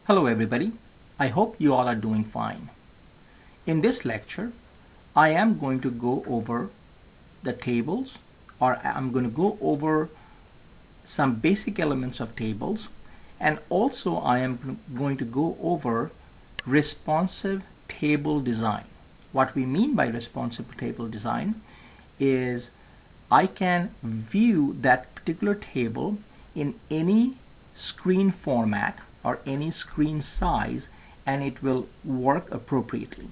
Hello everybody, I hope you all are doing fine. In this lecture, I am going to go over the tables, or I'm going to go over some basic elements of tables, and also I am going to go over responsive table design. What we mean by responsive table design is I can view that particular table in any screen format or any screen size, and it will work appropriately.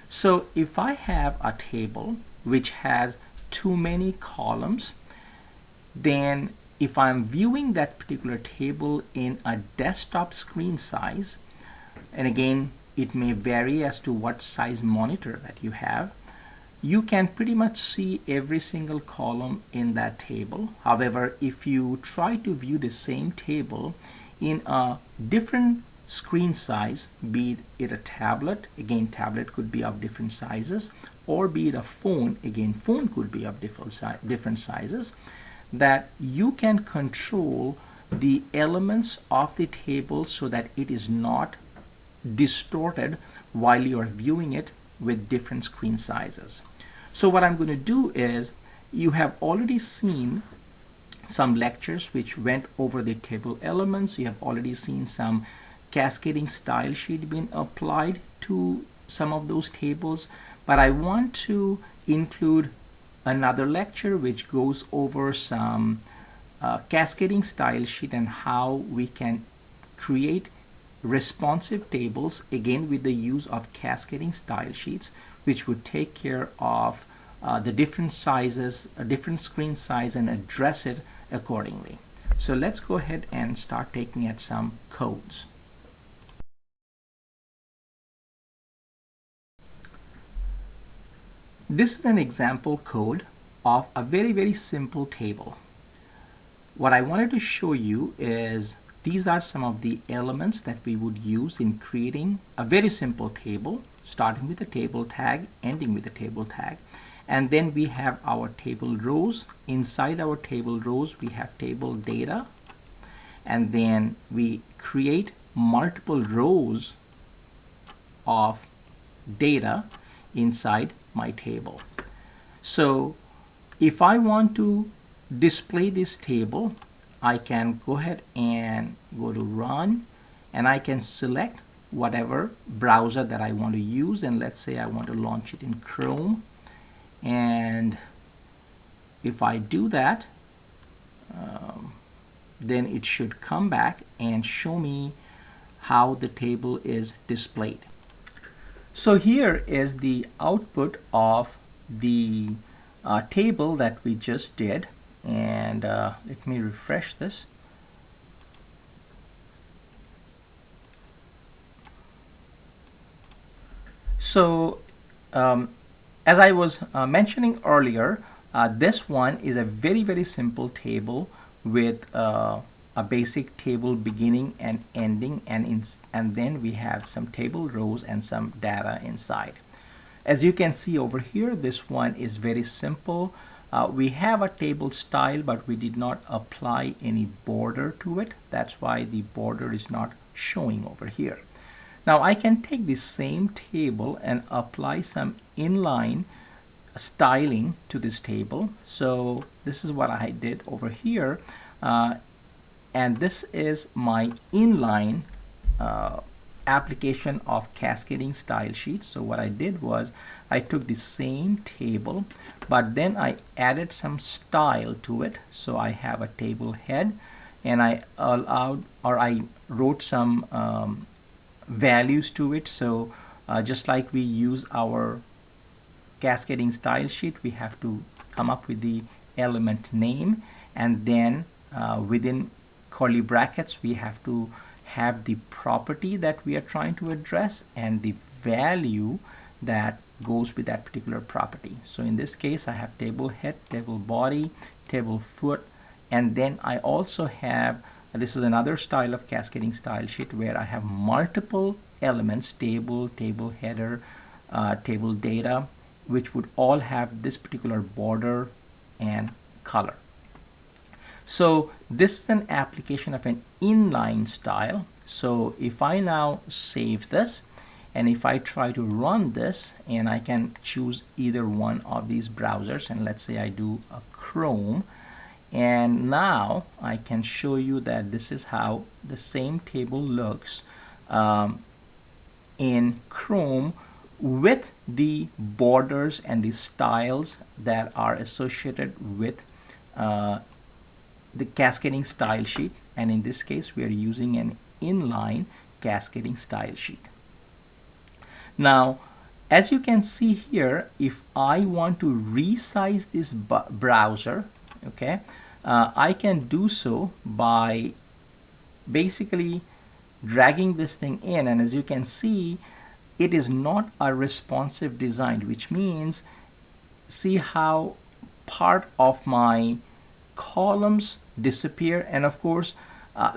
So if I have a table which has too many columns, then if I'm viewing that particular table in a desktop screen size, and again it may vary as to what size monitor that you have, you can pretty much see every single column in that table. However, if you try to view the same table in a different screen size, be it a tablet, again tablet could be of different sizes, or be it a phone, again phone could be of different sizes, that you can control the elements of the table so that it is not distorted while you are viewing it with different screen sizes. So what I'm going to do is, you have already seen some lectures which went over the table elements. You have already seen some cascading style sheet being applied to some of those tables, but I want to include another lecture which goes over some cascading style sheet and how we can create responsive tables, again with the use of cascading style sheets, which would take care of the different sizes, a different screen size, and address it accordingly. So let's go ahead and start taking at some codes. This is an example code of a very simple table. What I wanted to show you is these are some of the elements that we would use in creating a very simple table, starting with a table tag, ending with a table tag. And then we have our table rows. Inside our table rows, we have table data. And then we create multiple rows of data inside my table. So if I want to display this table, I can go ahead and go to run, and I can select whatever browser that I want to use, and let's say I want to launch it in Chrome. And if I do that, then it should come back and show me how the table is displayed. So here is the output of the table that we just did, and let me refresh this. So as I was mentioning earlier, this one is a very simple table with a basic table beginning and ending, and then we have some table rows and some data inside. As you can see over here, this one is very simple. We have a table style, but we did not apply any border to it. That's why the border is not showing over here. Now I can take the same table and apply some inline styling to this table. So this is what I did over here, and this is my inline application of cascading style sheets. So what I did was I took the same table, but then I added some style to it. So I have a table head, and I wrote some values to it. So just like we use our cascading style sheet, we have to come up with the element name, and then within curly brackets we have to have the property that we are trying to address and the value that goes with that particular property. So in this case, I have table head, table body, table foot, and then I also have, this is another style of cascading style sheet where I have multiple elements, table, table header, table data, which would all have this particular border and color. So this is an application of an inline style. So if I now save this, and if I try to run this, and I can choose either one of these browsers, and let's say I do a Chrome, and now I can show you that this is how the same table looks in Chrome, with the borders and the styles that are associated with the cascading style sheet. And in this case, we are using an inline cascading style sheet. Now, as you can see here, if I want to resize this browser, okay, I can do so by basically dragging this thing in. And as you can see, it is not a responsive design, which means, see how part of my columns disappear. And of course,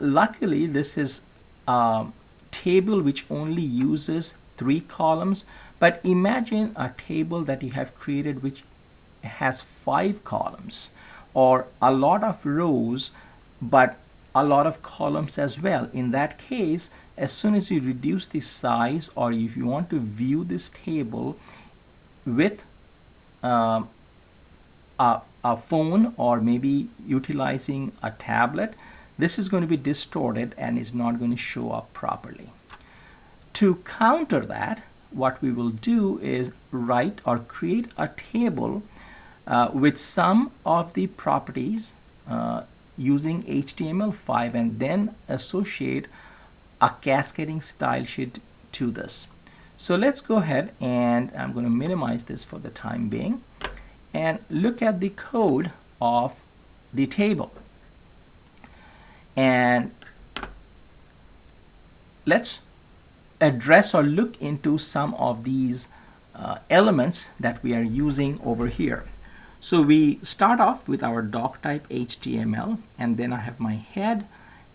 luckily this is a table which only uses 3 columns, but imagine a table that you have created which has 5 columns, or a lot of rows but a lot of columns as well. In that case, as soon as you reduce the size, or if you want to view this table with a phone, or maybe utilizing a tablet, this is going to be distorted and is not going to show up properly. To counter that, what we will do is write or create a table with some of the properties using HTML5, and then associate a cascading style sheet to this. So let's go ahead, and I'm going to minimize this for the time being, and look at the code of the table. And let's address or look into some of these elements that we are using over here. So we start off with our doc type HTML, and then I have my head,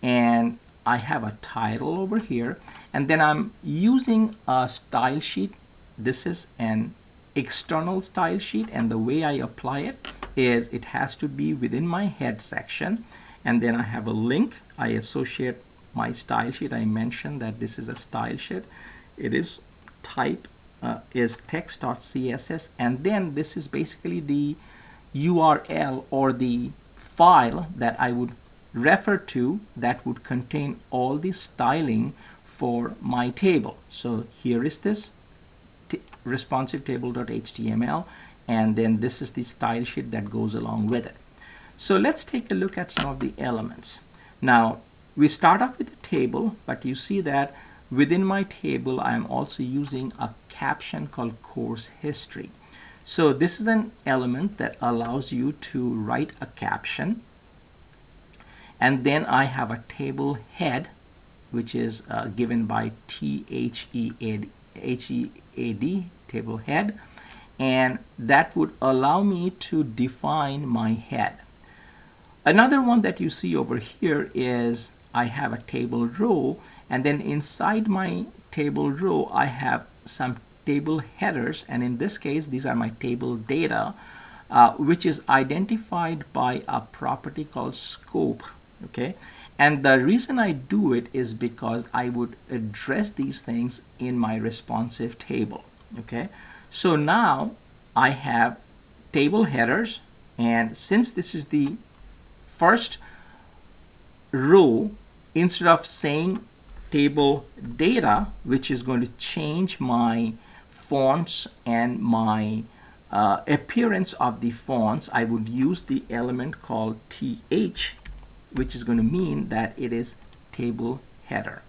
and I have a title over here, and then I'm using a style sheet. This is an external style sheet, and the way I apply it is it has to be within my head section, and then I have a link. I associate my style sheet. I mentioned that this is a style sheet. It is type is text.css, and then this is basically the URL or the file that I would refer to that would contain all the styling for my table. So here is this ResponsiveTable.html, and then this is the style sheet that goes along with it. So let's take a look at some of the elements. Now, we start off with a table, but you see that within my table I am also using a caption called course history. So this is an element that allows you to write a caption, and then I have a table head, which is given by THEAD, table head, and that would allow me to define my head. Another one that you see over here is I have a table row, and then inside my table row I have some table headers, and in this case these are my table data, which is identified by a property called scope. Okay, and the reason I do it is because I would address these things in my responsive table. Okay, so now I have table headers, and since this is the first row, instead of saying table data, which is going to change my fonts and my appearance of the fonts, I would use the element called th, which is going to mean that it is table header.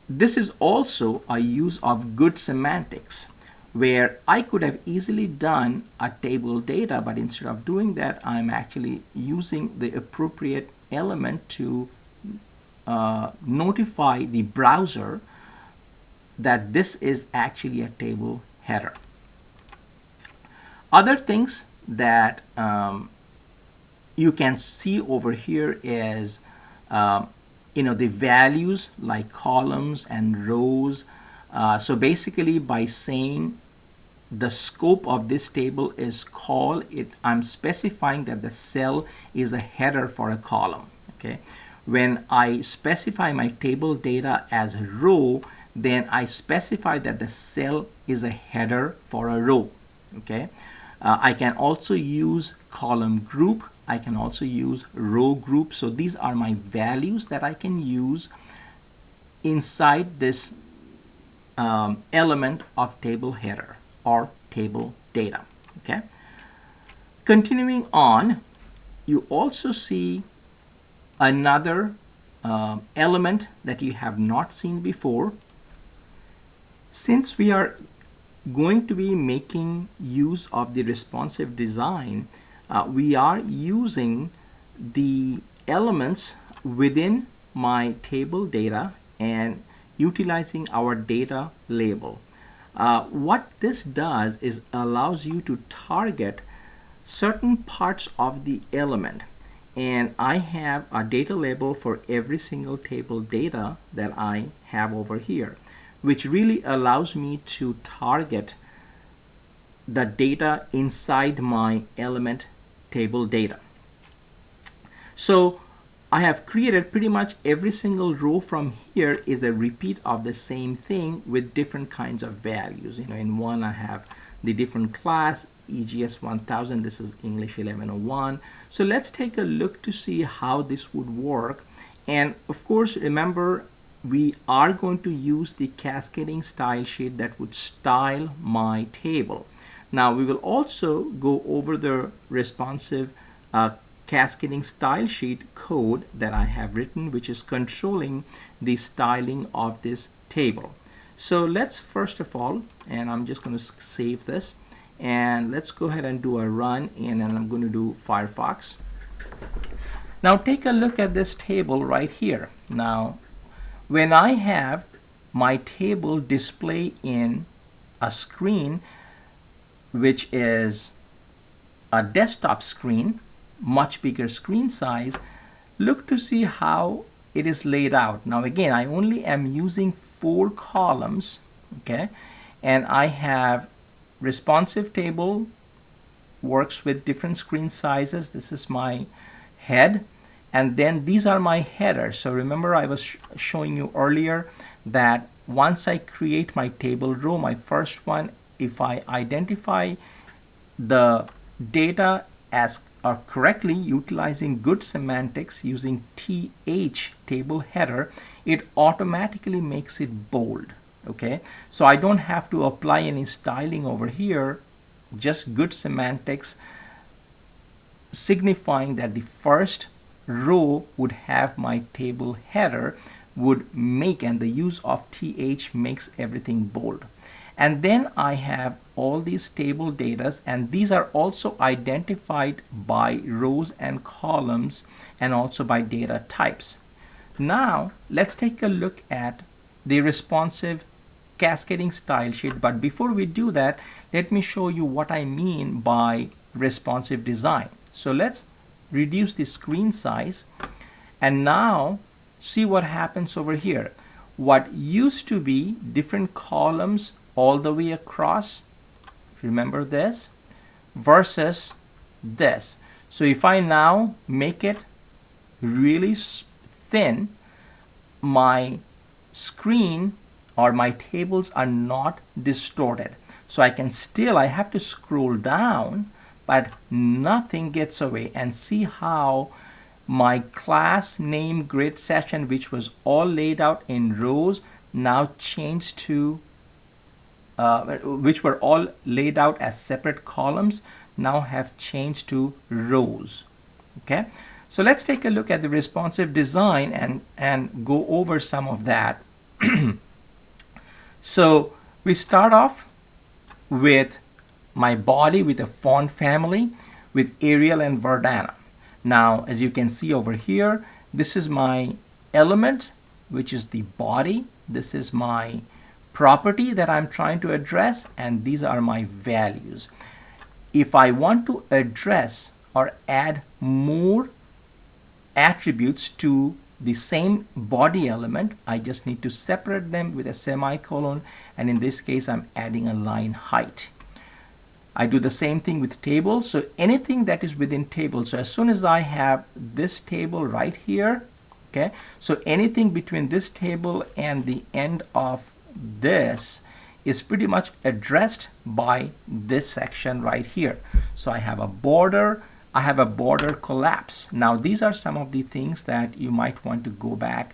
This is also a use of good semantics, where I could have easily done a table data, but instead of doing that, I'm actually using the appropriate element to notify the browser that this is actually a table header. Other things that you can see over here is the values like columns and rows. So basically, by saying the scope of this table is col, I'm specifying that the cell is a header for a column. Okay, When I specify my table data as a row, then I specify that the cell is a header for a row. Okay. I can also use column group. I can also use row group. So these are my values that I can use inside this element of table header or table data. Okay. Continuing on, you also see another element that you have not seen before. Since we are going to be making use of the responsive design, we are using the elements within my table data and utilizing our data label. What this does is allows you to target certain parts of the element, and I have a data label for every single table data that I have over here, which really allows me to target the data inside my element table data. So I have created pretty much every single row from here is a repeat of the same thing with different kinds of values. In one I have the different class, EGS 1000, this is English 1101. So let's take a look to see how this would work. And of course, remember, we are going to use the cascading style sheet that would style my table. Now we will also go over the responsive cascading style sheet code that I have written, which is controlling the styling of this table. So let's first of all, and I'm just going to save this, and let's go ahead and do a run, and then I'm going to do Firefox. Now take a look at this table right here. Now when I have my table display in a screen, which is a desktop screen, much bigger screen size, look to see how it is laid out. Now again, I only am using 4 columns, okay, and I have responsive table works with different screen sizes. This is my head, and then these are my headers. So remember, I was showing you earlier that once I create my table row, my first one, if I identify the data as correctly utilizing good semantics using TH table header, it automatically makes it bold. Okay, so I don't have to apply any styling over here, just good semantics signifying that the first row would have my table header would make, and the use of TH makes everything bold. And then I have all these table datas, and these are also identified by rows and columns and also by data types. Now let's take a look at the responsive cascading style sheet, but before we do that, let me show you what I mean by responsive design. So let's reduce the screen size, and now see what happens over here. What used to be different columns all the way across, if you remember this, versus this. So if I now make it really thin, my screen or my tables are not distorted. So I have to scroll down, but nothing gets away. And see how my class name grid session, which was all laid out in rows, now changed to which were all laid out as separate columns, now have changed to rows. Okay, so let's take a look at the responsive design and go over some of that. So we start off with my body with a font family with Arial and Verdana. Now as you can see over here, this is my element, which is the body. This is my property that I'm trying to address, and these are my values. If I want to address or add more attributes to the same body element, I just need to separate them with a semicolon, and in this case I'm adding a line height. I do the same thing with tables. So anything that is within table, so as soon as I have this table right here, Okay, so anything between this table and the end of this is pretty much addressed by this section right here. So I have a border, I have a border collapse. Now these are some of the things that you might want to go back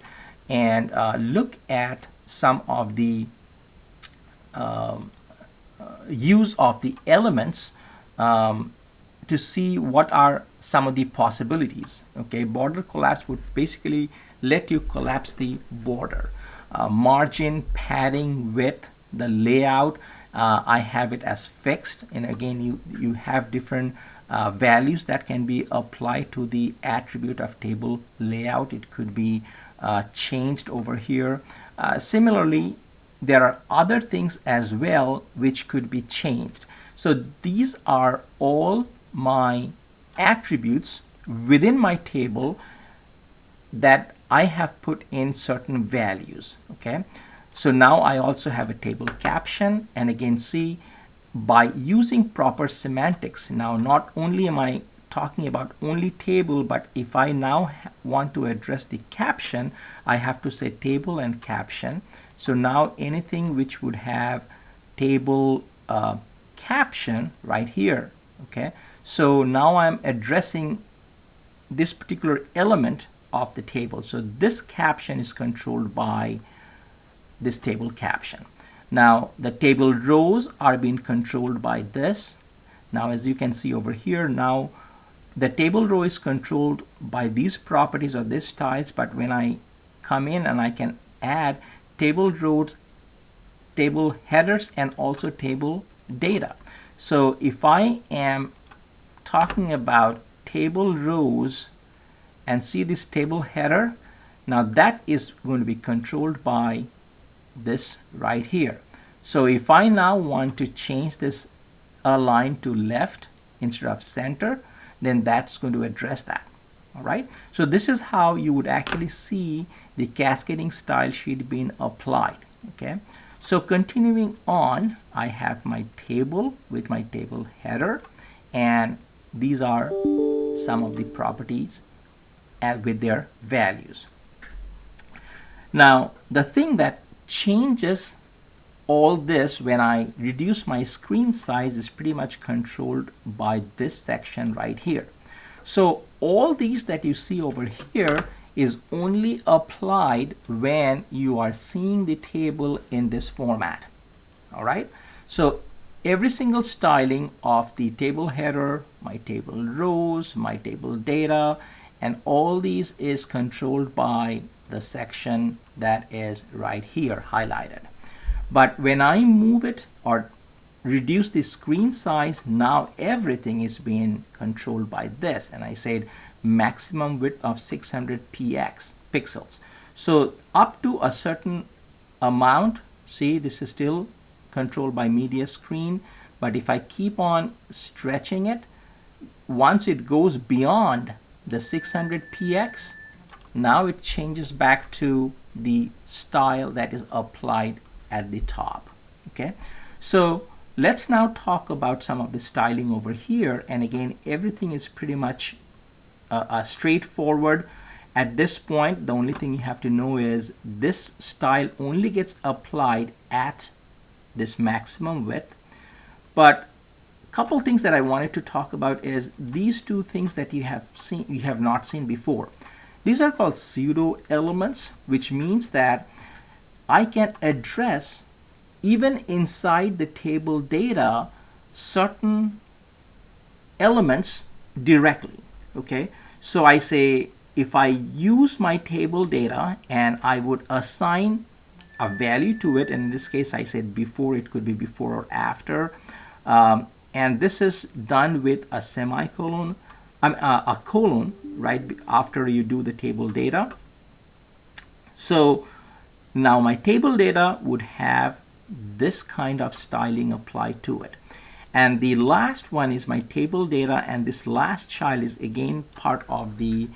and look at some of the use of the elements to see what are some of the possibilities. Okay, border collapse would basically let you collapse the border. Margin, padding, width, the layout, I have it as fixed, and again you have different values that can be applied to the attribute of table layout. It could be changed over here. Similarly, there are other things as well which could be changed. So these are all my attributes within my table that I have put in certain values. Okay, so now I also have a table caption, and again see, by using proper semantics, now not only am I talking about only table, but if I now want to address the caption, I have to say table and caption. So now anything which would have table caption right here. Okay, so now I'm addressing this particular element of the table. So this caption is controlled by this table caption. Now the table rows are being controlled by this. Now as you can see over here, now the table row is controlled by these properties or these styles, but when I come in and I can add table rows, table headers, and also table data. So if I am talking about table rows and see this table header, now that is going to be controlled by this right here. So if I now want to change this align to left instead of center, then that's going to address that. All right, so this is how you would actually see the cascading style sheet being applied. Okay, so continuing on, I have my table with my table header, and these are some of the properties with their values. Now the thing that changes all this when I reduce my screen size is pretty much controlled by this section right here. So all these that you see over here is only applied when you are seeing the table in this format. All right, so every single styling of the table header, my table rows, my table data, and all these is controlled by the section that is right here highlighted. But when I move it or reduce the screen size, now everything is being controlled by this, and I said maximum width of 600 pixels. So up to a certain amount, see, this is still controlled by media screen, but if I keep on stretching it, once it goes beyond the 600px, now it changes back to the style that is applied at the top. Okay, so let's now talk about some of the styling over here, and again everything is pretty much straightforward. At this point, the only thing you have to know is this style only gets applied at this maximum width. But a couple things that I wanted to talk about is these two things that you have not seen before. These are called pseudo elements, which means that I can address even inside the table data certain elements directly. Okay, so I say if I use my table data and I would assign a value to it, and in this case I said before, it could be before or after, and this is done with a semicolon, a colon right after you do the table data. So now my table data would have this kind of styling applied to it. And the last one is my table data, and this last child is again part of the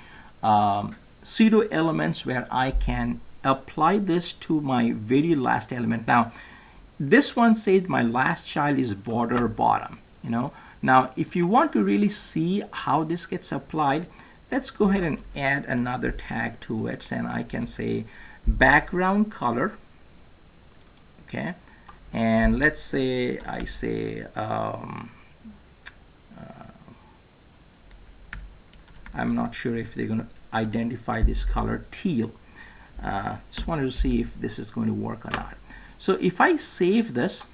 pseudo elements where I can apply this to my very last element. Now this one says my last child is border bottom, you know. Now if you want to really see how this gets applied, let's go ahead and add another tag to it, and I can say background color. Okay, and let's say I say I'm not sure if they're going to identify this color teal. Just wanted to see if this is going to work or not. So if I save this,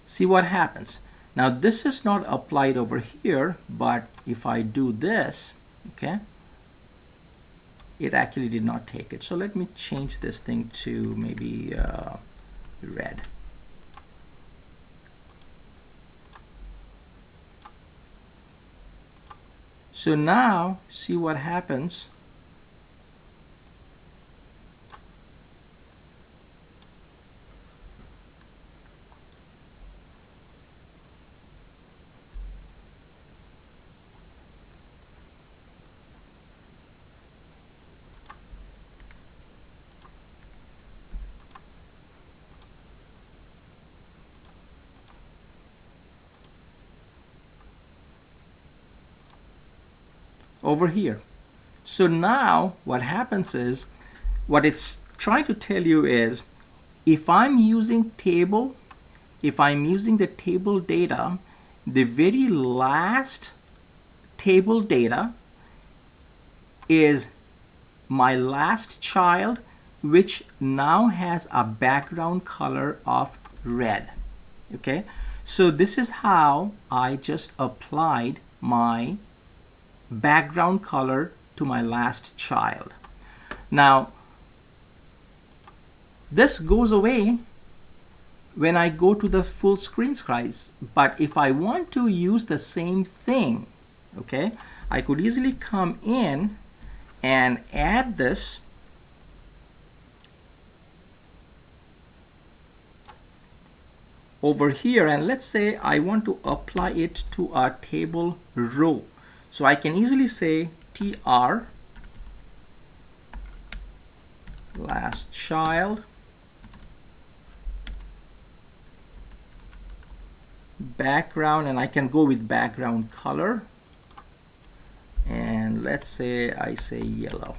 see what happens. Now this is not applied over here, but if I do this, okay, it actually did not take it. So let me change this thing to maybe red. So now see what happens. Over here. So now what happens is, what it's trying to tell you is, if I'm using the table data, the very last table data is my last child, which now has a background color of red. Okay, so this is how I just applied my background color to my last child. Now this goes away when I go to the full screen size, but if I want to use the same thing, okay, I could easily come in and add this over here, and let's say I want to apply it to a table row. So I can easily say tr last child background, and I can go with background color, and let's say I say yellow.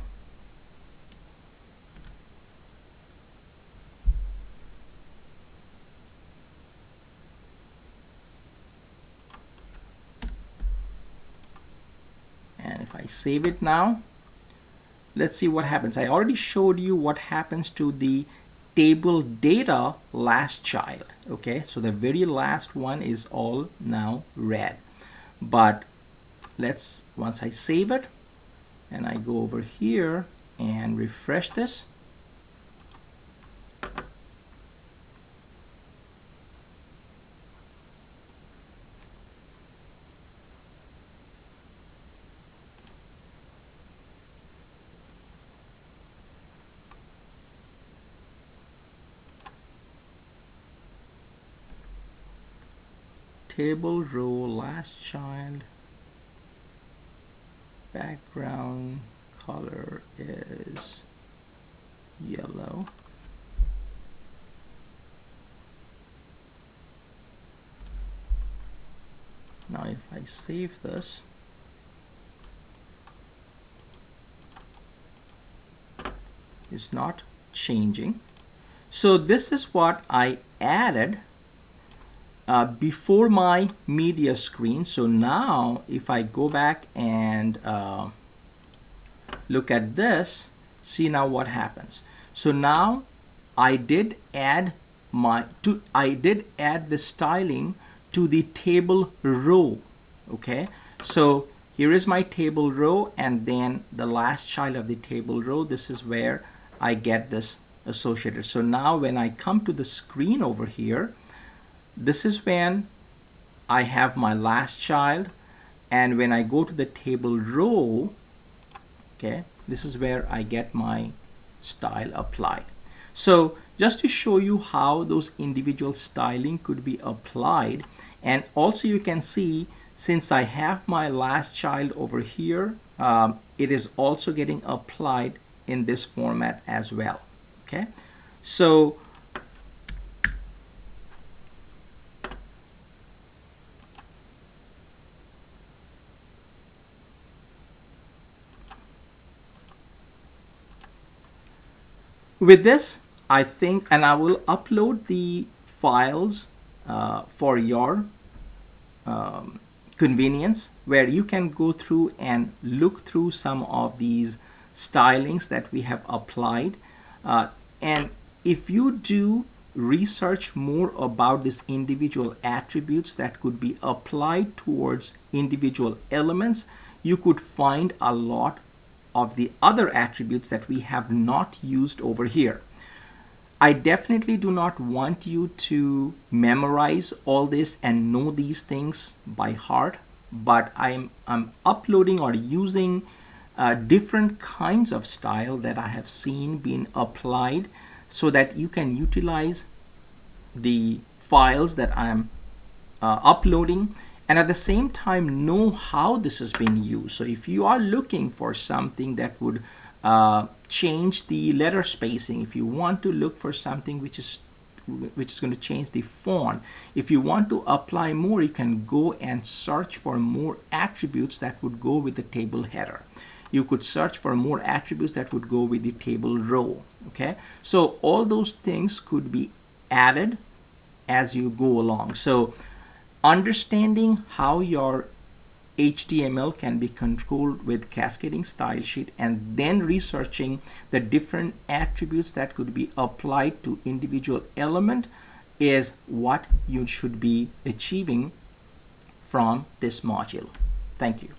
And if I save it now, let's see what happens. I already showed you what happens to the table data last child. Okay, so the very last one is all now red. But once I save it and I go over here and refresh this, table row last child background color is yellow. Now if I save this, it's not changing. So this is what I added before my media screen. So now if I go back and look at this, see now what happens. So now I did add the styling to the table row. Okay, so here is my table row, and then the last child of the table row, this is where I get this associated. So now when I come to the screen over here, this is when I have my last child, and when I go to the table row, okay, this is where I get my style applied. So just to show you how those individual styling could be applied, and also you can see, since I have my last child over here, it is also getting applied in this format as well. Okay, so With this, I think, and I will upload the files for your convenience, where you can go through and look through some of these stylings that we have applied. And if you do research more about these individual attributes that could be applied towards individual elements, you could find a lot of the other attributes that we have not used over here. I definitely do not want you to memorize all this and know these things by heart, but I'm uploading or using different kinds of style that I have seen being applied so that you can utilize the files that I'm uploading, and at the same time know how this is being used. So if you are looking for something that would change the letter spacing, if you want to look for something which is going to change the font, if you want to apply more, you can go and search for more attributes that would go with the table header. You could search for more attributes that would go with the table row. Okay, so all those things could be added as you go along. So understanding how your HTML can be controlled with cascading style sheet, and then researching the different attributes that could be applied to individual element, is what you should be achieving from this module. Thank you.